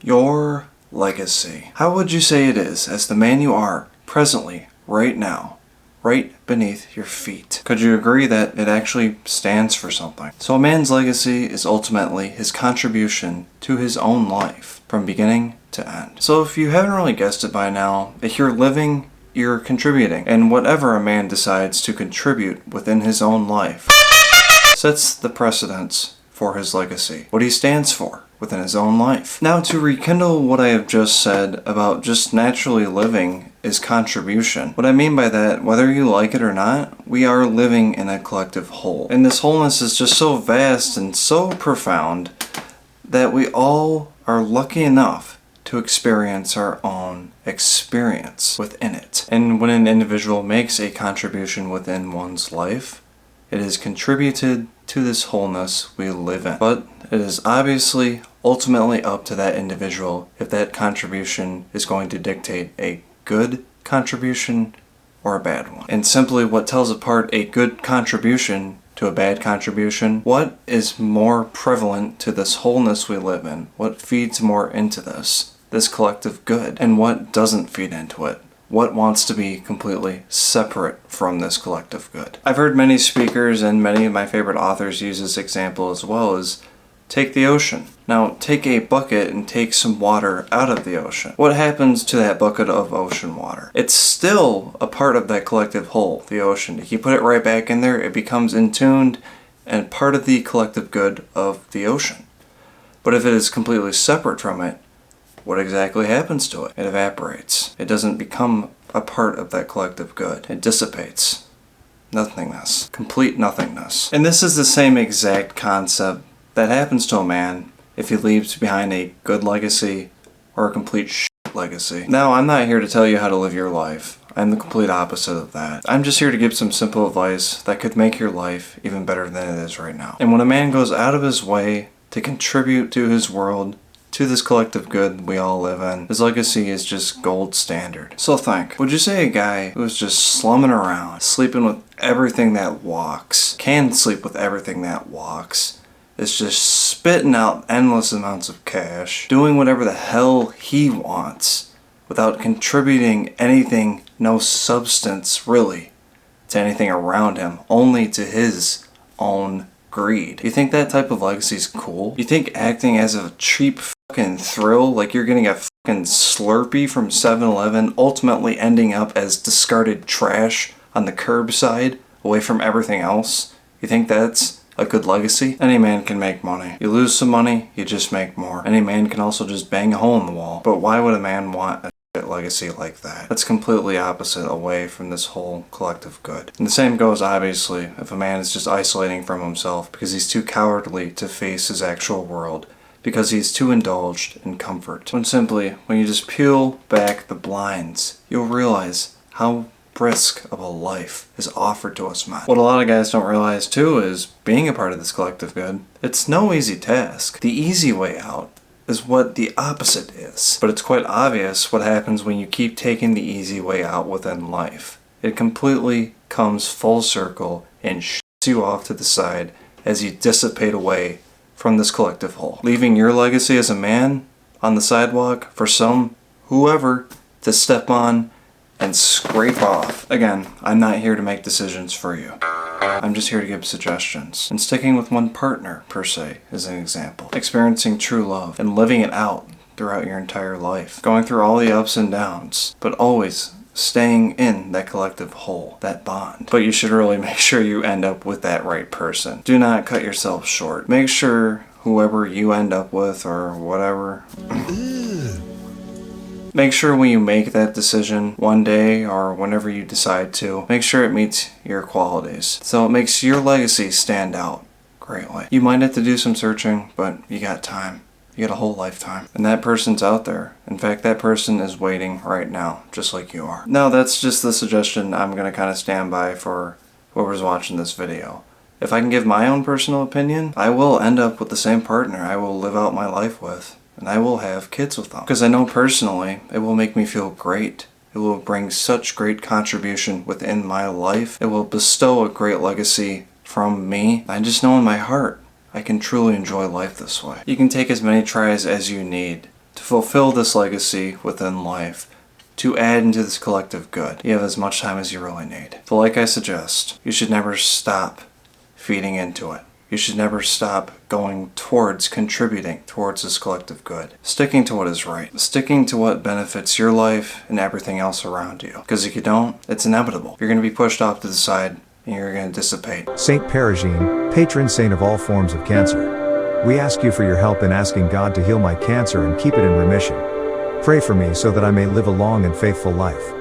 Your legacy. How would you say it is as the man you are presently, right now, right beneath your feet? Could you agree that it actually stands for something? So a man's legacy is ultimately his contribution to his own life from beginning to end. So if you haven't really guessed it by now, if you're living, you're contributing. And whatever a man decides to contribute within his own life sets the precedence for his legacy, what he stands for within his own life. Now, to rekindle what I have just said about just naturally living is contribution. What I mean by that, whether you like it or not, we are living in a collective whole. And this wholeness is just so vast and so profound that we all are lucky enough to experience our own experience within it. And when an individual makes a contribution within one's life, it is contributed to this wholeness we live in. But it is obviously ultimately up to that individual if that contribution is going to dictate a good contribution or a bad one. And simply what tells apart a good contribution to a bad contribution, what is more prevalent to this wholeness we live in? What feeds more into this collective good? And what doesn't feed into it? What wants to be completely separate from this collective good? I've heard many speakers and many of my favorite authors use this example as well as take the ocean. Now, take a bucket and take some water out of the ocean. What happens to that bucket of ocean water? It's still a part of that collective whole, the ocean. If you put it right back in there, it becomes intuned and part of the collective good of the ocean. But if it is completely separate from it, what exactly happens to it? It evaporates. It doesn't become a part of that collective good. It dissipates. Nothingness. Complete nothingness. And this is the same exact concept that happens to a man if he leaves behind a good legacy or a complete shit legacy. Now, I'm not here to tell you how to live your life. I'm the complete opposite of that. I'm just here to give some simple advice that could make your life even better than it is right now. And when a man goes out of his way to contribute to his world, to this collective good we all live in, his legacy is just gold standard. So think, would you say a guy who's just slumming around, sleeping with everything that walks, can sleep with everything that walks, is just spitting out endless amounts of cash, doing whatever the hell he wants, without contributing anything, no substance really, to anything around him, only to his own greed? You think that type of legacy is cool? You think acting as a cheap fucking thrill, like you're getting a fucking Slurpee from 7-Eleven, ultimately ending up as discarded trash on the curbside, away from everything else? You think that's a good legacy? Any man can make money. You lose some money, you just make more. Any man can also just bang a hole in the wall. But why would a man want a legacy like that? That's completely opposite away from this whole collective good. And the same goes obviously if a man is just isolating from himself because he's too cowardly to face his actual world, because he's too indulged in comfort. When you just peel back the blinds, you'll realize how brisk of a life is offered to us men. What a lot of guys don't realize too is being a part of this collective good, it's no easy task. The easy way out is what the opposite is. But it's quite obvious what happens when you keep taking the easy way out within life. It completely comes full circle and shoots you off to the side as you dissipate away from this collective whole, leaving your legacy as a man on the sidewalk for whoever to step on and scrape off. Again, I'm not here to make decisions for you. I'm just here to give suggestions. And sticking with one partner, per se, is an example. Experiencing true love and living it out throughout your entire life. Going through all the ups and downs, but always staying in that collective whole, that bond. But you should really make sure you end up with that right person. Do not cut yourself short. Make sure whoever you end up with or whatever, make sure when you make that decision one day or whenever you decide to, make sure it meets your qualities. So it makes your legacy stand out greatly. You might have to do some searching, but you got time. You got a whole lifetime. And that person's out there. In fact, that person is waiting right now, just like you are. Now, that's just the suggestion I'm going to kind of stand by for whoever's watching this video. If I can give my own personal opinion, I will end up with the same partner I will live out my life with. And I will have kids with them. Because I know personally, it will make me feel great. It will bring such great contribution within my life. It will bestow a great legacy from me. I just know in my heart, I can truly enjoy life this way. You can take as many tries as you need to fulfill this legacy within life, to add into this collective good. You have as much time as you really need. But like I suggest, you should never stop feeding into it. You should never stop going towards contributing towards this collective good. Sticking to what is right. Sticking to what benefits your life and everything else around you. Because if you don't, it's inevitable. You're going to be pushed off to the side and you're going to dissipate. Saint Perigine, patron saint of all forms of cancer. We ask you for your help in asking God to heal my cancer and keep it in remission. Pray for me so that I may live a long and faithful life.